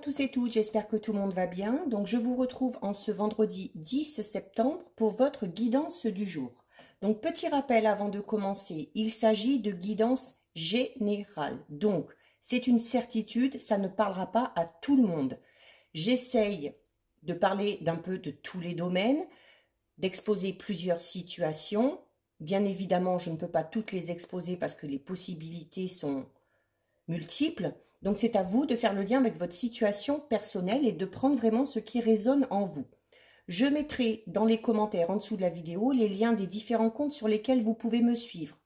tous et toutes, j'espère que tout le monde va bien. Donc je vous retrouve en ce vendredi 10 septembre pour votre guidance du jour. Donc petit rappel avant de commencer, il s'agit de guidance générale. Donc c'est une certitude, ça ne parlera pas à tout le monde. J'essaye de parler d'un peu de tous les domaines, d'exposer plusieurs situations. Bien évidemment, je ne peux pas toutes les exposer parce que les possibilités sont multiples. Donc c'est à vous de faire le lien avec votre situation personnelle et de prendre vraiment ce qui résonne en vous. Je mettrai dans les commentaires en dessous de la vidéo les liens des différents comptes sur lesquels vous pouvez me suivre.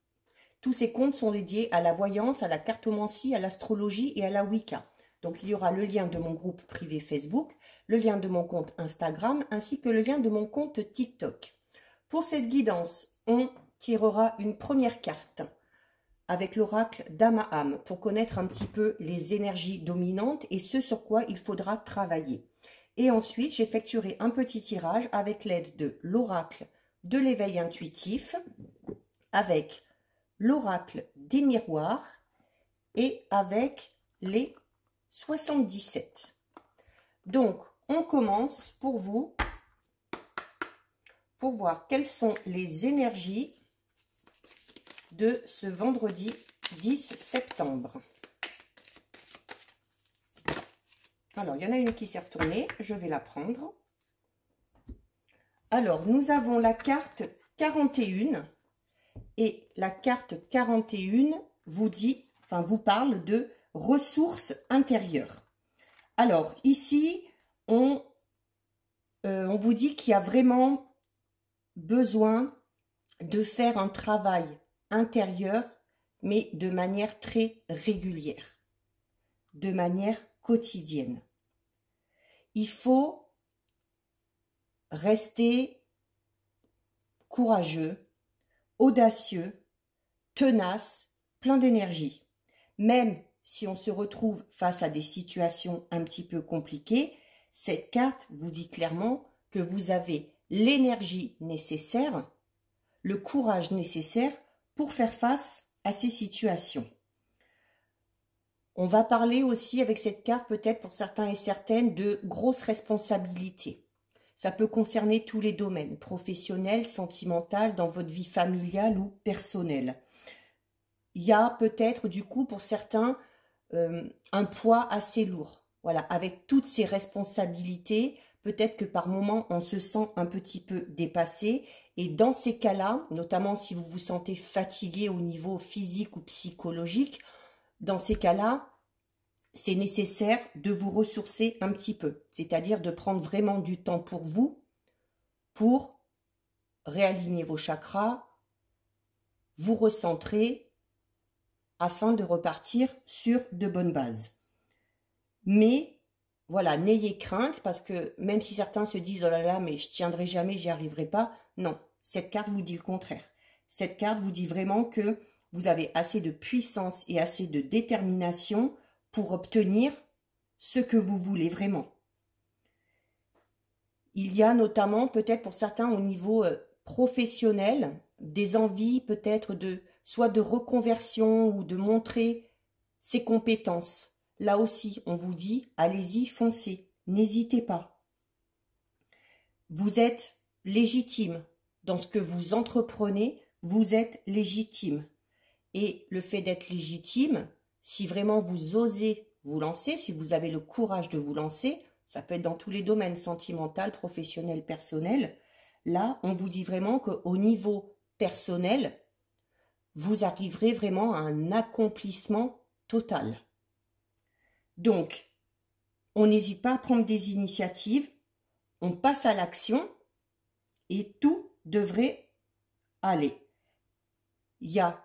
Tous ces comptes sont dédiés à la voyance, à la cartomancie, à l'astrologie et à la Wicca. Donc il y aura le lien de mon groupe privé Facebook, le lien de mon compte Instagram ainsi que le lien de mon compte TikTok. Pour cette guidance, on tirera une première carte avec l'oracle d'Amaham pour connaître un petit peu les énergies dominantes et ce sur quoi il faudra travailler. Et ensuite, j'effectuerai un petit tirage avec l'aide de l'oracle de l'éveil intuitif, avec l'oracle des miroirs et avec les 77. Donc, on commence pour vous, pour voir quelles sont les énergies de ce vendredi 10 septembre. Alors, il y en a une qui s'est retournée, je vais la prendre. Alors, nous avons la carte 41 et la carte 41 vous dit, enfin vous parle de ressources intérieures. Alors, ici, on vous dit qu'il y a vraiment besoin de faire un travail intérieur, mais de manière très régulière, de manière quotidienne. Il faut rester courageux, audacieux, tenace, plein d'énergie. Même si on se retrouve face à des situations un petit peu compliquées, cette carte vous dit clairement que vous avez l'énergie nécessaire, le courage nécessaire pour faire face à ces situations. On va parler aussi avec cette carte, peut-être pour certains et certaines, de grosses responsabilités. Ça peut concerner tous les domaines, professionnels, sentimental, dans votre vie familiale ou personnelle. Il y a peut-être du coup pour certains un poids assez lourd. Voilà, avec toutes ces responsabilités, peut-être que par moments on se sent un petit peu dépassé. Et dans ces cas-là, notamment si vous vous sentez fatigué au niveau physique ou psychologique, dans ces cas-là, c'est nécessaire de vous ressourcer un petit peu. C'est-à-dire de prendre vraiment du temps pour vous, pour réaligner vos chakras, vous recentrer, afin de repartir sur de bonnes bases. Mais voilà, n'ayez crainte parce que même si certains se disent « Oh là là, mais je tiendrai jamais, j'y arriverai pas », non, cette carte vous dit le contraire. Cette carte vous dit vraiment que vous avez assez de puissance et assez de détermination pour obtenir ce que vous voulez vraiment. Il y a notamment peut-être pour certains au niveau professionnel des envies peut-être de soit de reconversion ou de montrer ses compétences. Là aussi, on vous dit, allez-y, foncez, n'hésitez pas. Vous êtes légitime dans ce que vous entreprenez, vous êtes légitime. Et le fait d'être légitime, si vraiment vous osez vous lancer, si vous avez le courage de vous lancer, ça peut être dans tous les domaines, sentimental, professionnel, personnel, là, on vous dit vraiment qu'au niveau personnel, vous arriverez vraiment à un accomplissement total. Donc, on n'hésite pas à prendre des initiatives, on passe à l'action et tout devrait aller. Il y a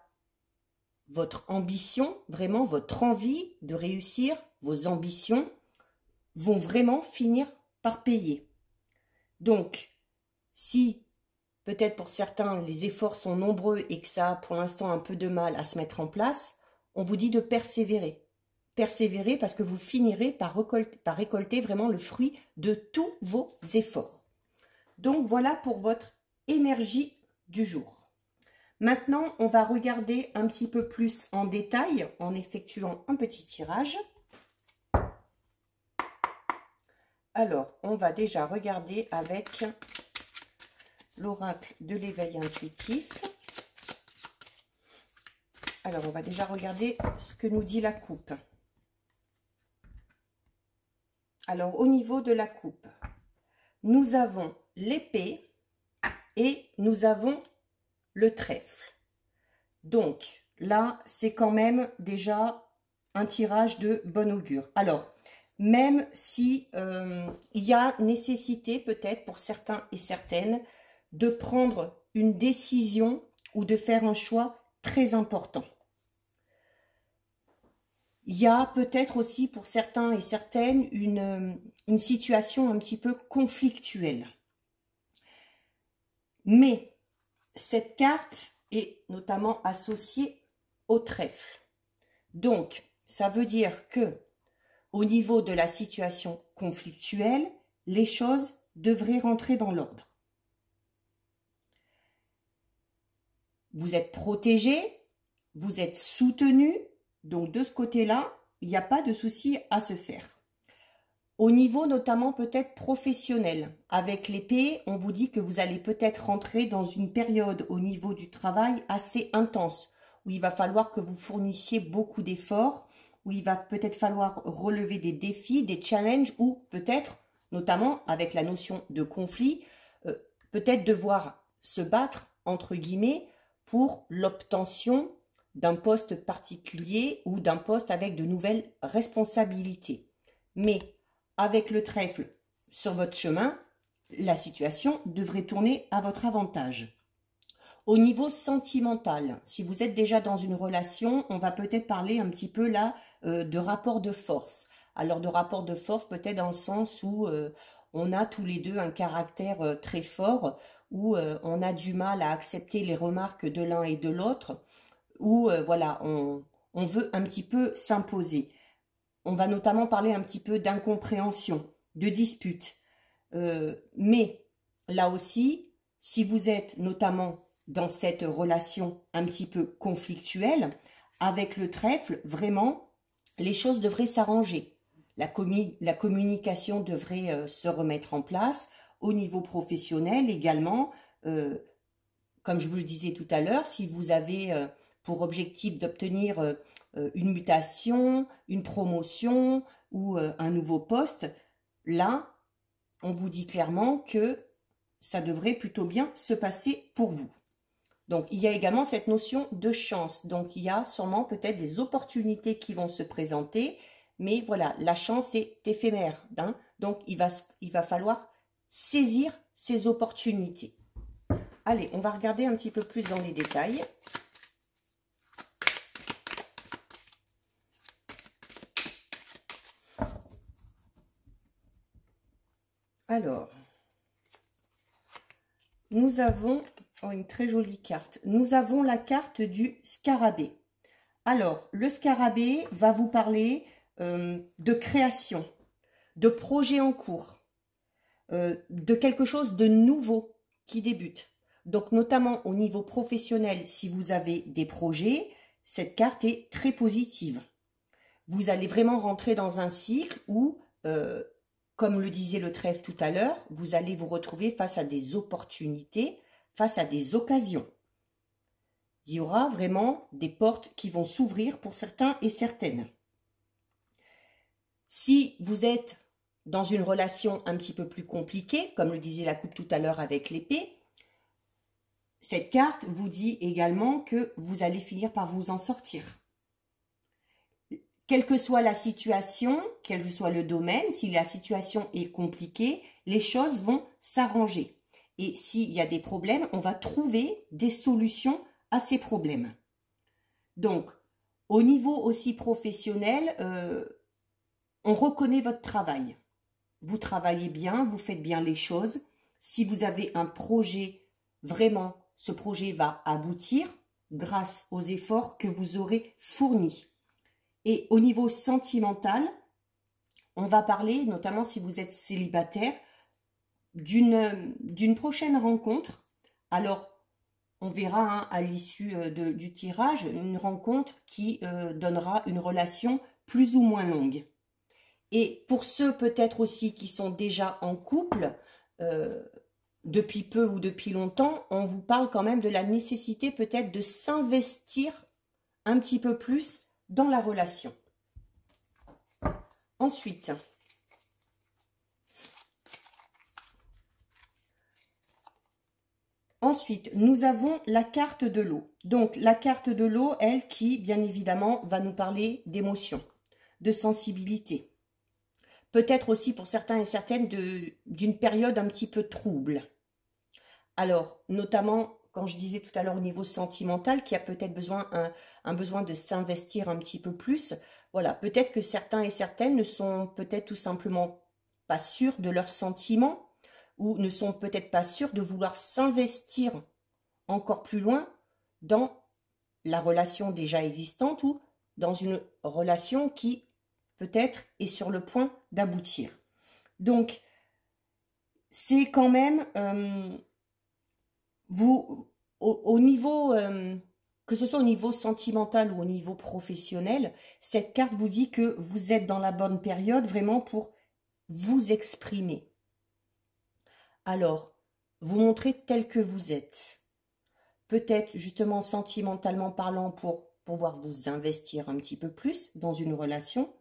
votre ambition, vraiment votre envie de réussir, vos ambitions vont vraiment finir par payer. Donc, si peut-être pour certains les efforts sont nombreux et que ça a pour l'instant un peu de mal à se mettre en place, on vous dit de persévérer. Persévérer parce que vous finirez par récolter vraiment le fruit de tous vos efforts. Donc voilà pour votre énergie du jour. Maintenant, on va regarder un petit peu plus en détail en effectuant un petit tirage. Alors, on va déjà regarder avec l'oracle de l'éveil intuitif. Alors, on va déjà regarder ce que nous dit la coupe. Alors, au niveau de la coupe, nous avons l'épée et nous avons le trèfle. Donc, là, c'est quand même déjà un tirage de bon augure. Alors, même si il y a nécessité peut-être pour certains et certaines de prendre une décision ou de faire un choix très important. Il y a peut-être aussi pour certains et certaines une situation un petit peu conflictuelle. Mais cette carte est notamment associée au trèfle. Donc, ça veut dire que au niveau de la situation conflictuelle, les choses devraient rentrer dans l'ordre. Vous êtes protégé, vous êtes soutenu, donc de ce côté-là, il n'y a pas de souci à se faire. Au niveau notamment peut-être professionnel, avec l'épée, on vous dit que vous allez peut-être rentrer dans une période au niveau du travail assez intense, où il va falloir que vous fournissiez beaucoup d'efforts, où il va peut-être falloir relever des défis, des challenges, ou peut-être, notamment avec la notion de conflit, peut-être devoir se battre, entre guillemets, pour l'obtention d'un poste particulier ou d'un poste avec de nouvelles responsabilités. Mais avec le trèfle sur votre chemin, la situation devrait tourner à votre avantage. Au niveau sentimental, si vous êtes déjà dans une relation, on va peut-être parler un petit peu là de rapport de force. Alors de rapport de force peut-être dans le sens où on a tous les deux un caractère très fort, où on a du mal à accepter les remarques de l'un et de l'autre, où voilà, on veut un petit peu s'imposer. On va notamment parler un petit peu d'incompréhension, de dispute. Mais là aussi, si vous êtes notamment dans cette relation un petit peu conflictuelle, avec le trèfle, vraiment, les choses devraient s'arranger. La communication devrait se remettre en place. Au niveau professionnel également, comme je vous le disais tout à l'heure, si vous avez pour objectif d'obtenir une mutation, une promotion ou un nouveau poste, là, on vous dit clairement que ça devrait plutôt bien se passer pour vous. Donc, il y a également cette notion de chance. Donc, il y a sûrement peut-être des opportunités qui vont se présenter. Mais voilà, la chance est éphémère. Hein. Donc, il va falloir saisir ces opportunités. Allez, on va regarder un petit peu plus dans les détails. Alors, nous avons une très jolie carte. Nous avons la carte du scarabée. Alors, le scarabée va vous parler de création, de projet en cours, de quelque chose de nouveau qui débute. Donc, notamment au niveau professionnel, si vous avez des projets, cette carte est très positive. Vous allez vraiment rentrer dans un cycle où, comme le disait le trèfle tout à l'heure, vous allez vous retrouver face à des opportunités, face à des occasions. Il y aura vraiment des portes qui vont s'ouvrir pour certains et certaines. Si vous êtes dans une relation un petit peu plus compliquée, comme le disait la coupe tout à l'heure avec l'épée, cette carte vous dit également que vous allez finir par vous en sortir. Quelle que soit la situation, quel que soit le domaine, si la situation est compliquée, les choses vont s'arranger. Et s'il y a des problèmes, on va trouver des solutions à ces problèmes. Donc, au niveau aussi professionnel, on reconnaît votre travail. Vous travaillez bien, vous faites bien les choses. Si vous avez un projet, vraiment, ce projet va aboutir grâce aux efforts que vous aurez fournis. Et au niveau sentimental, on va parler, notamment si vous êtes célibataire, d'une prochaine rencontre. Alors, on verra hein, à l'issue du tirage, une rencontre qui donnera une relation plus ou moins longue. Et pour ceux peut-être aussi qui sont déjà en couple, depuis peu ou depuis longtemps, on vous parle quand même de la nécessité peut-être de s'investir un petit peu plus dans la relation. Ensuite, nous avons la carte de l'eau. Donc, la carte de l'eau, elle, qui, bien évidemment, va nous parler d'émotion, de sensibilité. Peut-être aussi, pour certains et certaines, d'une période un petit peu trouble. Alors, notamment, quand je disais tout à l'heure au niveau sentimental, qui a peut-être besoin, un besoin de s'investir un petit peu plus. Voilà, peut-être que certains et certaines ne sont peut-être tout simplement pas sûrs de leurs sentiments, ou ne sont peut-être pas sûrs de vouloir s'investir encore plus loin dans la relation déjà existante ou dans une relation qui peut-être est sur le point d'aboutir. Donc, c'est quand même, au niveau, que ce soit au niveau sentimental ou au niveau professionnel, cette carte vous dit que vous êtes dans la bonne période vraiment pour vous exprimer. Alors, vous montrer tel que vous êtes. Peut-être justement sentimentalement parlant pour pouvoir vous investir un petit peu plus dans une relation.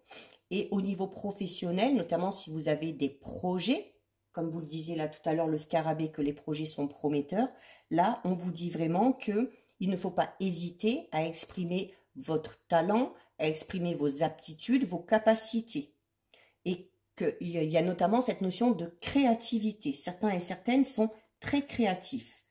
Et au niveau professionnel, notamment si vous avez des projets, comme vous le disiez là tout à l'heure, le scarabée, que les projets sont prometteurs, là on vous dit vraiment qu'il ne faut pas hésiter à exprimer votre talent, à exprimer vos aptitudes, vos capacités. Et qu'il y a notamment cette notion de créativité. Certains et certaines sont très créatifs.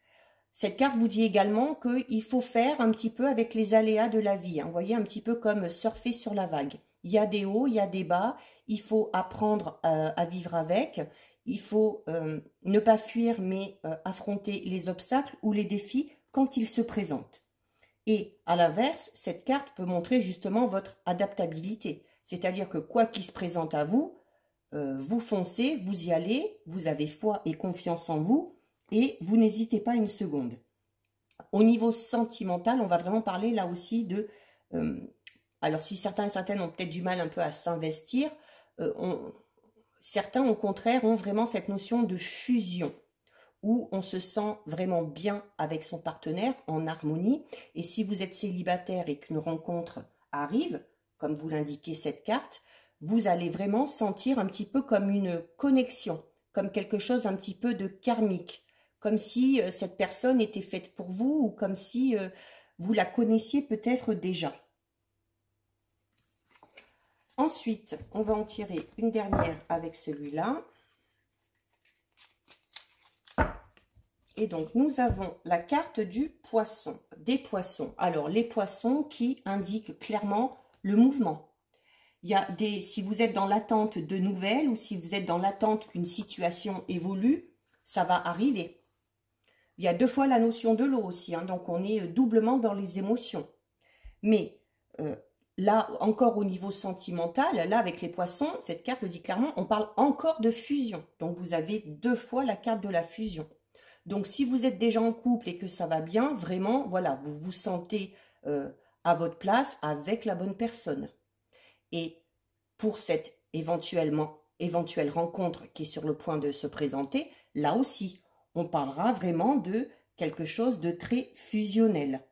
Cette carte vous dit également qu'il faut faire un petit peu avec les aléas de la vie. Hein. Vous voyez, un petit peu comme surfer sur la vague. Il y a des hauts, il y a des bas. Il faut apprendre à vivre avec. Il faut ne pas fuir, mais affronter les obstacles ou les défis quand ils se présentent. Et à l'inverse, cette carte peut montrer justement votre adaptabilité. C'est-à-dire que quoi qu'il se présente à vous, vous foncez, vous y allez, vous avez foi et confiance en vous et vous n'hésitez pas une seconde. Au niveau sentimental, on va vraiment parler là aussi de... alors si certains et certaines ont peut-être du mal un peu à s'investir, certains au contraire ont vraiment cette notion de fusion où on se sent vraiment bien avec son partenaire, en harmonie. Et si vous êtes célibataire et qu'une rencontre arrive, comme vous l'indiquez cette carte, vous allez vraiment sentir un petit peu comme une connexion, comme quelque chose un petit peu de karmique, comme si cette personne était faite pour vous ou comme si vous la connaissiez peut-être déjà. Ensuite, on va en tirer une dernière avec celui-là. Et donc, nous avons la carte du poisson, des poissons. Alors, les poissons qui indiquent clairement le mouvement. Il y a si vous êtes dans l'attente de nouvelles ou si vous êtes dans l'attente qu'une situation évolue, ça va arriver. Il y a deux fois la notion de l'eau aussi, hein, donc on est doublement dans les émotions. Mais là, encore au niveau sentimental, là avec les poissons, cette carte le dit clairement, on parle encore de fusion. Donc vous avez deux fois la carte de la fusion. Donc si vous êtes déjà en couple et que ça va bien, vraiment, voilà, vous vous sentez à votre place avec la bonne personne. Et pour cette éventuelle rencontre qui est sur le point de se présenter, là aussi, on parlera vraiment de quelque chose de très fusionnel.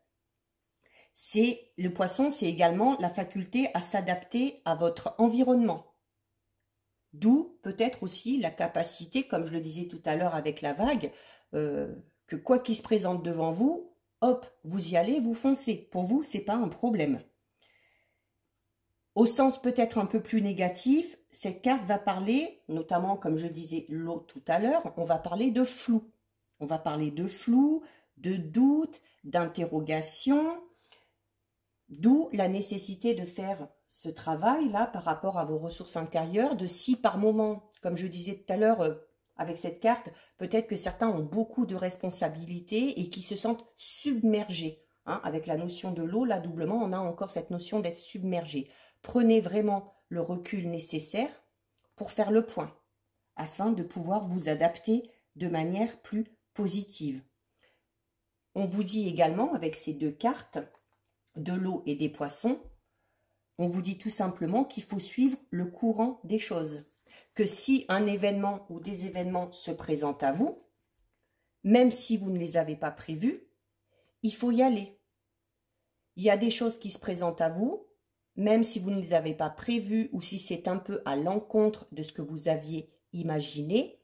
Le poisson, c'est également la faculté à s'adapter à votre environnement. D'où peut-être aussi la capacité, comme je le disais tout à l'heure avec la vague, que quoi qu'il se présente devant vous, hop, vous y allez, vous foncez. Pour vous, ce n'est pas un problème. Au sens peut-être un peu plus négatif, cette carte va parler, notamment comme je disais l'eau tout à l'heure, on va parler de flou. On va parler de flou, de doute, d'interrogation, d'où la nécessité de faire ce travail-là par rapport à vos ressources intérieures, de si par moment, comme je disais tout à l'heure avec cette carte, peut-être que certains ont beaucoup de responsabilités et qui se sentent submergés. Hein, avec la notion de l'eau, là, doublement, on a encore cette notion d'être submergé. Prenez vraiment le recul nécessaire pour faire le point, afin de pouvoir vous adapter de manière plus positive. On vous dit également, avec ces deux cartes, de l'eau et des poissons, on vous dit tout simplement qu'il faut suivre le courant des choses. Que si un événement ou des événements se présentent à vous, même si vous ne les avez pas prévus, il faut y aller. Il y a des choses qui se présentent à vous, même si vous ne les avez pas prévues ou si c'est un peu à l'encontre de ce que vous aviez imaginé,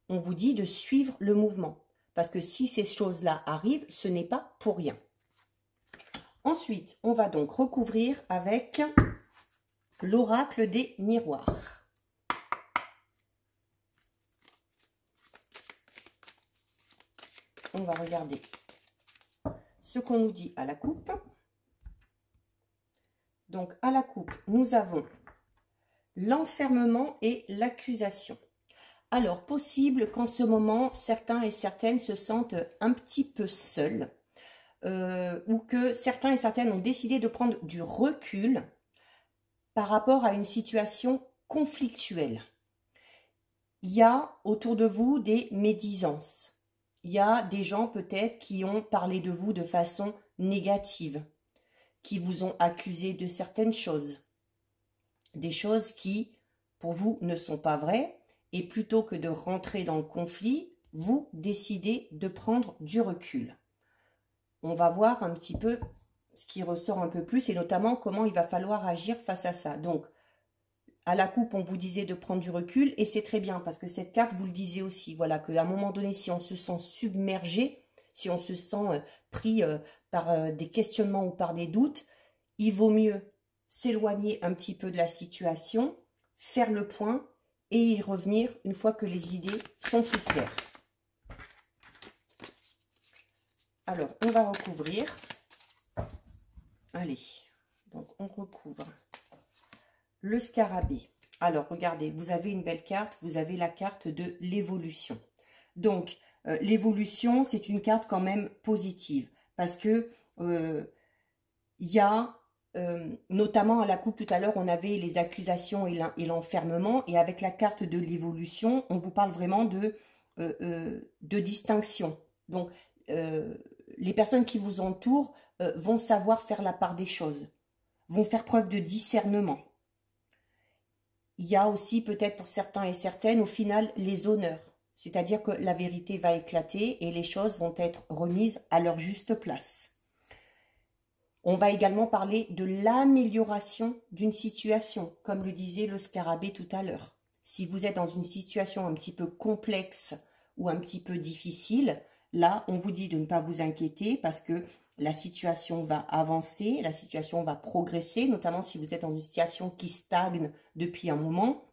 on vous dit de suivre le mouvement. Parce que si ces choses-là arrivent, ce n'est pas pour rien. Ensuite, on va donc recouvrir avec l'oracle des miroirs. On va regarder ce qu'on nous dit à la coupe. Donc, à la coupe, nous avons l'enfermement et l'accusation. Alors, possible qu'en ce moment, certains et certaines se sentent un petit peu seuls ou que certains et certaines ont décidé de prendre du recul par rapport à une situation conflictuelle. Il y a autour de vous des médisances. Il y a des gens peut-être qui ont parlé de vous de façon négative, qui vous ont accusé de certaines choses. Des choses qui, pour vous, ne sont pas vraies. Et plutôt que de rentrer dans le conflit, vous décidez de prendre du recul. On va voir un petit peu ce qui ressort un peu plus et notamment comment il va falloir agir face à ça. Donc, à la coupe, on vous disait de prendre du recul et c'est très bien parce que cette carte vous le disait aussi. Voilà, qu'à un moment donné, si on se sent submergé, si on se sent pris par des questionnements ou par des doutes, il vaut mieux s'éloigner un petit peu de la situation, faire le point et y revenir une fois que les idées sont plus claires. Alors, on va recouvrir. Allez, donc on recouvre le scarabée. Alors, regardez, vous avez une belle carte, vous avez la carte de l'évolution. Donc, l'évolution, c'est une carte quand même positive parce que il y a, notamment à la coupe tout à l'heure, on avait les accusations et l'enfermement. Et avec la carte de l'évolution, on vous parle vraiment de distinction. Donc, les personnes qui vous entourent vont savoir faire la part des choses, vont faire preuve de discernement. Il y a aussi peut-être pour certains et certaines, au final, les honneurs. C'est-à-dire que la vérité va éclater et les choses vont être remises à leur juste place. On va également parler de l'amélioration d'une situation, comme le disait le scarabée tout à l'heure. Si vous êtes dans une situation un petit peu complexe ou un petit peu difficile, là, on vous dit de ne pas vous inquiéter parce que la situation va avancer, la situation va progresser, notamment si vous êtes dans une situation qui stagne depuis un moment,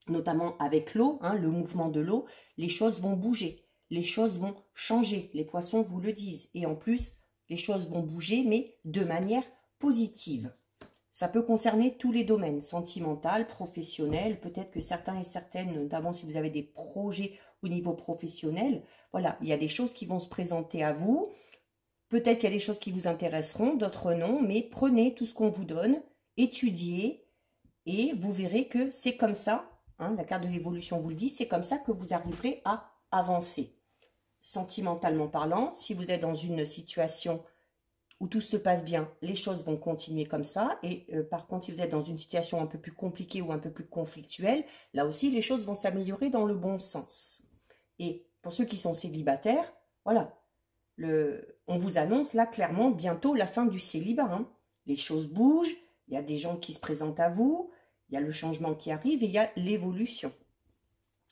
notamment avec l'eau, hein, le mouvement de l'eau, les choses vont bouger, les choses vont changer, les poissons vous le disent. Et en plus, les choses vont bouger, mais de manière positive. Ça peut concerner tous les domaines, sentimental, professionnel, peut-être que certains et certaines, notamment si vous avez des projets au niveau professionnel, voilà, il y a des choses qui vont se présenter à vous. Peut-être qu'il y a des choses qui vous intéresseront, d'autres non, mais prenez tout ce qu'on vous donne, étudiez, et vous verrez que c'est comme ça, hein, la carte de l'évolution vous le dit, c'est comme ça que vous arriverez à avancer. Sentimentalement parlant, si vous êtes dans une situation où tout se passe bien, les choses vont continuer comme ça. Et par contre, si vous êtes dans une situation un peu plus compliquée ou un peu plus conflictuelle, là aussi, les choses vont s'améliorer dans le bon sens. Et pour ceux qui sont célibataires, voilà, on vous annonce là clairement bientôt la fin du célibat. Hein. Les choses bougent, il y a des gens qui se présentent à vous, il y a le changement qui arrive et il y a l'évolution.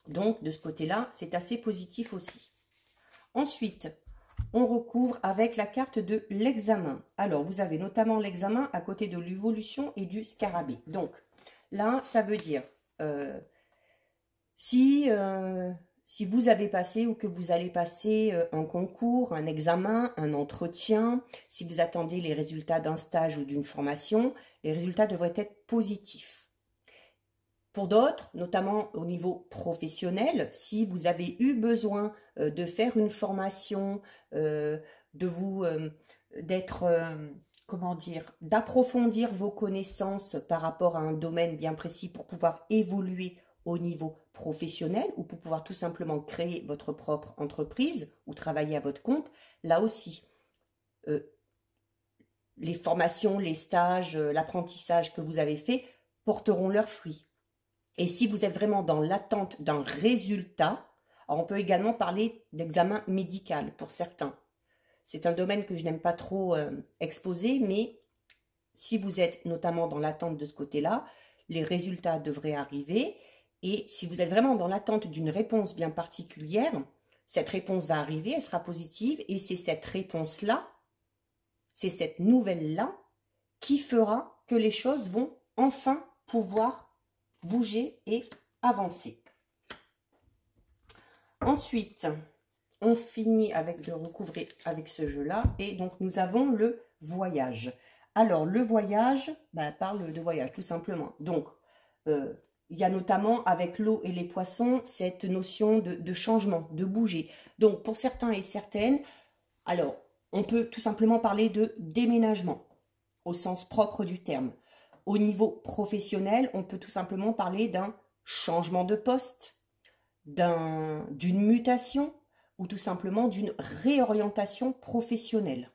Donc, de ce côté-là, c'est assez positif aussi. Ensuite, on recouvre avec la carte de l'examen. Alors, vous avez notamment l'examen à côté de l'évolution et du scarabée. Donc, là, ça veut dire, si vous avez passé ou que vous allez passer un concours, un examen, un entretien, si vous attendez les résultats d'un stage ou d'une formation, les résultats devraient être positifs. Pour d'autres, notamment au niveau professionnel, si vous avez eu besoin de faire une formation, d'approfondir vos connaissances par rapport à un domaine bien précis pour pouvoir évoluer au niveau professionnel ou pour pouvoir tout simplement créer votre propre entreprise ou travailler à votre compte, là aussi, les formations, les stages, l'apprentissage que vous avez fait porteront leurs fruits. Et si vous êtes vraiment dans l'attente d'un résultat, alors on peut également parler d'examen médical pour certains. C'est un domaine que je n'aime pas trop exposer, mais si vous êtes notamment dans l'attente de ce côté-là, les résultats devraient arriver. Et si vous êtes vraiment dans l'attente d'une réponse bien particulière, cette réponse va arriver, elle sera positive, et c'est cette réponse-là, c'est cette nouvelle-là qui fera que les choses vont enfin pouvoir bouger et avancer. Ensuite, on finit de recouvrer avec ce jeu-là, et donc nous avons le voyage. Alors, le voyage, parle de voyage, tout simplement. Donc, il y a notamment avec l'eau et les poissons cette notion de changement, de bouger. Donc, pour certains et certaines, alors, on peut tout simplement parler de déménagement, au sens propre du terme. Au niveau professionnel, on peut tout simplement parler d'un changement de poste, d'une mutation ou tout simplement d'une réorientation professionnelle.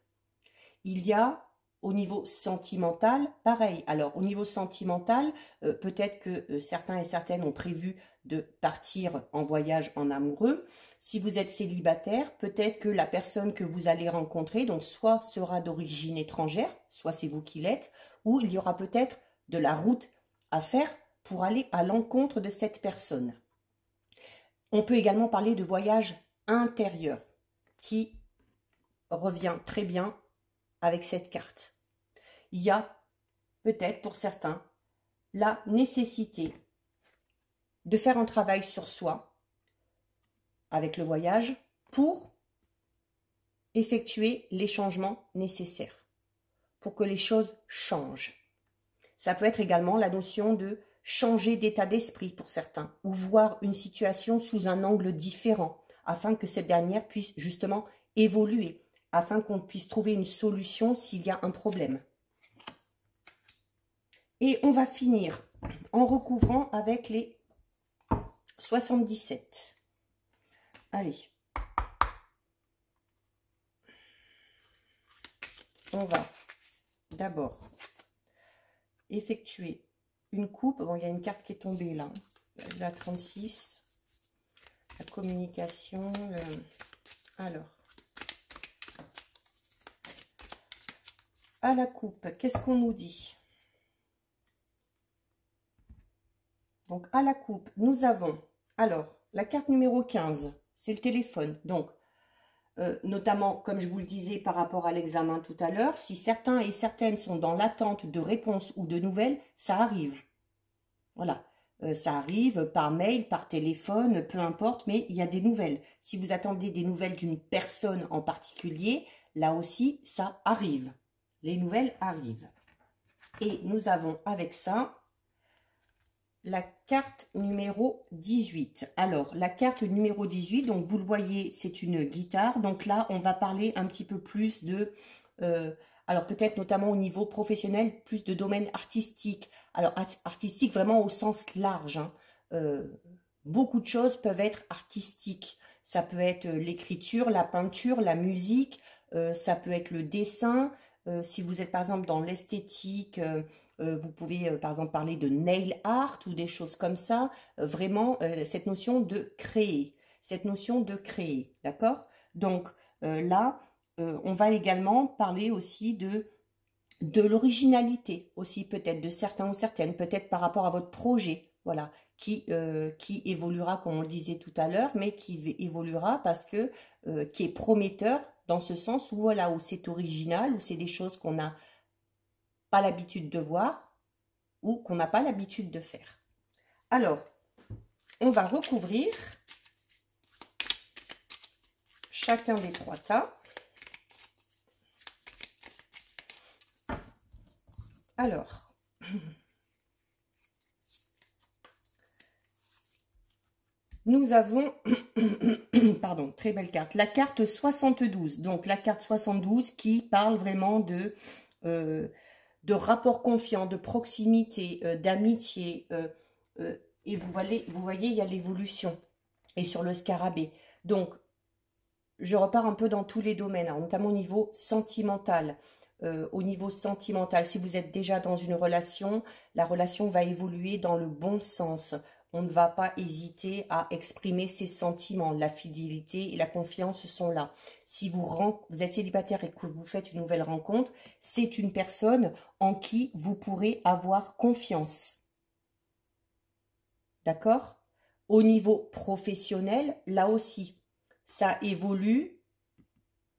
Il y a au niveau sentimental, pareil. Alors, au niveau sentimental, peut-être que certains et certaines ont prévu de partir en voyage en amoureux. Si vous êtes célibataire, peut-être que la personne que vous allez rencontrer, donc soit sera d'origine étrangère, soit c'est vous qui l'êtes, ou il y aura peut-être de la route à faire pour aller à l'encontre de cette personne. On peut également parler de voyage intérieur, qui revient très bien avec cette carte. Il y a peut-être pour certains la nécessité de faire un travail sur soi avec le voyage pour effectuer les changements nécessaires, pour que les choses changent. Ça peut être également la notion de changer d'état d'esprit pour certains, ou voir une situation sous un angle différent, afin que cette dernière puisse justement évoluer, afin qu'on puisse trouver une solution s'il y a un problème. Et on va finir en recouvrant avec les 77. Allez. On va d'abord effectuer une coupe. Bon, il y a une carte qui est tombée là. La 36. La communication. Alors. À la coupe, qu'est-ce qu'on nous dit? Donc, à la coupe, nous avons, alors, la carte numéro 15, c'est le téléphone. Donc, notamment, comme je vous le disais par rapport à l'examen tout à l'heure, si certains et certaines sont dans l'attente de réponses ou de nouvelles, ça arrive. Voilà, ça arrive par mail, par téléphone, peu importe, mais il y a des nouvelles. Si vous attendez des nouvelles d'une personne en particulier, là aussi, ça arrive. Les nouvelles arrivent. Et nous avons avec ça la carte numéro 18. Alors, la carte numéro 18, donc vous le voyez, c'est une guitare. Donc là, on va parler un petit peu plus de... alors peut-être notamment au niveau professionnel, plus de domaine artistique. Alors artistique vraiment au sens large. Hein. Beaucoup de choses peuvent être artistiques. Ça peut être l'écriture, la peinture, la musique, ça peut être le dessin. Si vous êtes par exemple dans l'esthétique, vous pouvez par exemple parler de nail art ou des choses comme ça. Vraiment, cette notion de créer. Cette notion de créer, d'accord? Donc là, on va également parler aussi de l'originalité, aussi peut-être de certains ou certaines, peut-être par rapport à votre projet, voilà, qui évoluera, comme on le disait tout à l'heure, mais qui évoluera parce que, qui est prometteur, dans ce sens où voilà, où c'est original, où c'est des choses qu'on n'a pas l'habitude de voir ou qu'on n'a pas l'habitude de faire. Alors, on va recouvrir chacun des trois tas. Alors, nous avons, pardon, très belle carte, la carte 72. Donc, la carte 72 qui parle vraiment de rapport confiant, de proximité, d'amitié. Et vous voyez, il y a l'évolution. Et sur le scarabée. Donc, je repars un peu dans tous les domaines, alors, notamment au niveau sentimental. au niveau sentimental. Si vous êtes déjà dans une relation, la relation va évoluer dans le bon sens. On ne va pas hésiter à exprimer ses sentiments. La fidélité et la confiance sont là. Si vous êtes célibataire et que vous faites une nouvelle rencontre, c'est une personne en qui vous pourrez avoir confiance. D'accord? Au niveau professionnel, là aussi, ça évolue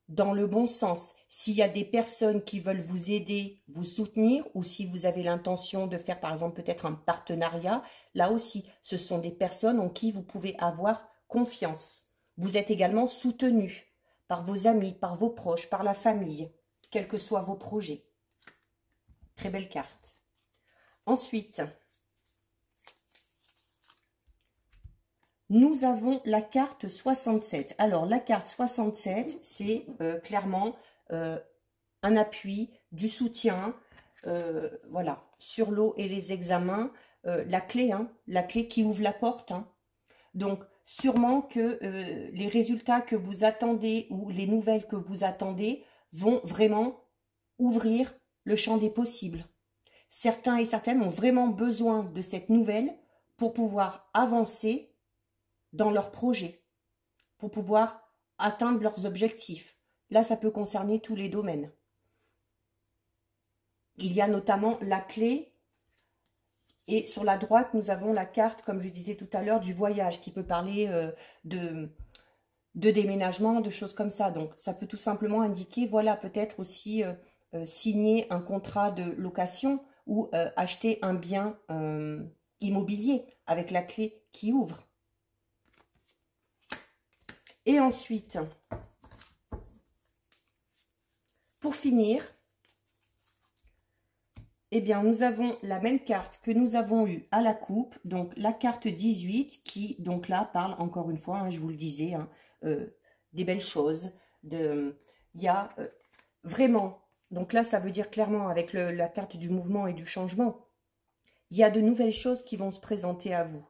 dans le bon sens. S'il y a des personnes qui veulent vous aider, vous soutenir, ou si vous avez l'intention de faire par exemple peut-être un partenariat, là aussi, ce sont des personnes en qui vous pouvez avoir confiance. Vous êtes également soutenu par vos amis, par vos proches, par la famille, quels que soient vos projets. Très belle carte. Ensuite, nous avons la carte 67. Alors, la carte 67, c'est clairement un appui, du soutien, voilà, sur l'eau et les examens, la clé qui ouvre la porte. Hein. Donc, sûrement que les résultats que vous attendez ou les nouvelles que vous attendez vont vraiment ouvrir le champ des possibles. Certains et certaines ont vraiment besoin de cette nouvelle pour pouvoir avancer dans leurs projets, pour pouvoir atteindre leurs objectifs. Là, ça peut concerner tous les domaines. Il y a notamment la clé, et sur la droite, nous avons la carte, comme je disais tout à l'heure, du voyage, qui peut parler de déménagement, de choses comme ça. Donc, ça peut tout simplement indiquer, voilà, peut-être aussi signer un contrat de location ou acheter un bien immobilier avec la clé qui ouvre. Et ensuite, pour finir, eh bien, nous avons la même carte que nous avons eue à la coupe, donc la carte 18 qui, donc là, parle encore une fois, hein, je vous le disais, hein, des belles choses. Il y a vraiment, donc là, ça veut dire clairement avec la carte du mouvement et du changement, il y a de nouvelles choses qui vont se présenter à vous.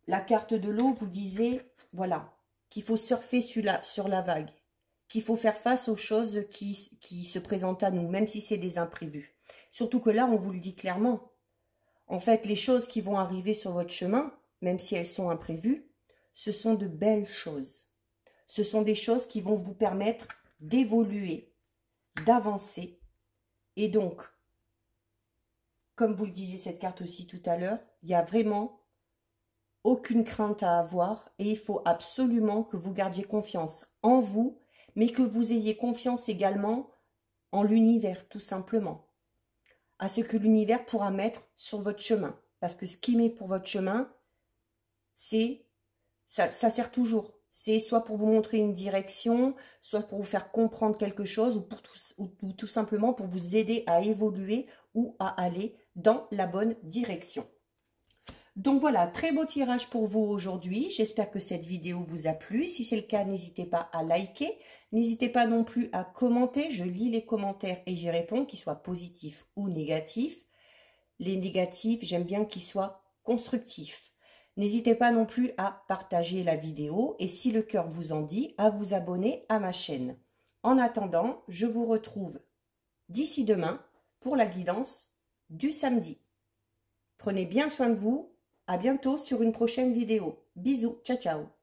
La carte de l'eau vous disait, voilà, qu'il faut surfer sur la vague, qu'il faut faire face aux choses qui se présentent à nous, même si c'est des imprévus. Surtout que là, on vous le dit clairement. En fait, les choses qui vont arriver sur votre chemin, même si elles sont imprévues, ce sont de belles choses. Ce sont des choses qui vont vous permettre d'évoluer, d'avancer. Et donc, comme vous le disiez cette carte aussi tout à l'heure, il y a vraiment aucune crainte à avoir et il faut absolument que vous gardiez confiance en vous, mais que vous ayez confiance également en l'univers, tout simplement, à ce que l'univers pourra mettre sur votre chemin. Parce que ce qu'il met pour votre chemin, ça sert toujours. C'est soit pour vous montrer une direction, soit pour vous faire comprendre quelque chose, ou tout simplement pour vous aider à évoluer ou à aller dans la bonne direction. Donc voilà, très beau tirage pour vous aujourd'hui. J'espère que cette vidéo vous a plu. Si c'est le cas, n'hésitez pas à liker. N'hésitez pas non plus à commenter. Je lis les commentaires et j'y réponds, qu'ils soient positifs ou négatifs. Les négatifs, j'aime bien qu'ils soient constructifs. N'hésitez pas non plus à partager la vidéo et si le cœur vous en dit, à vous abonner à ma chaîne. En attendant, je vous retrouve d'ici demain pour la guidance du samedi. Prenez bien soin de vous. À bientôt sur une prochaine vidéo. Bisous, ciao ciao.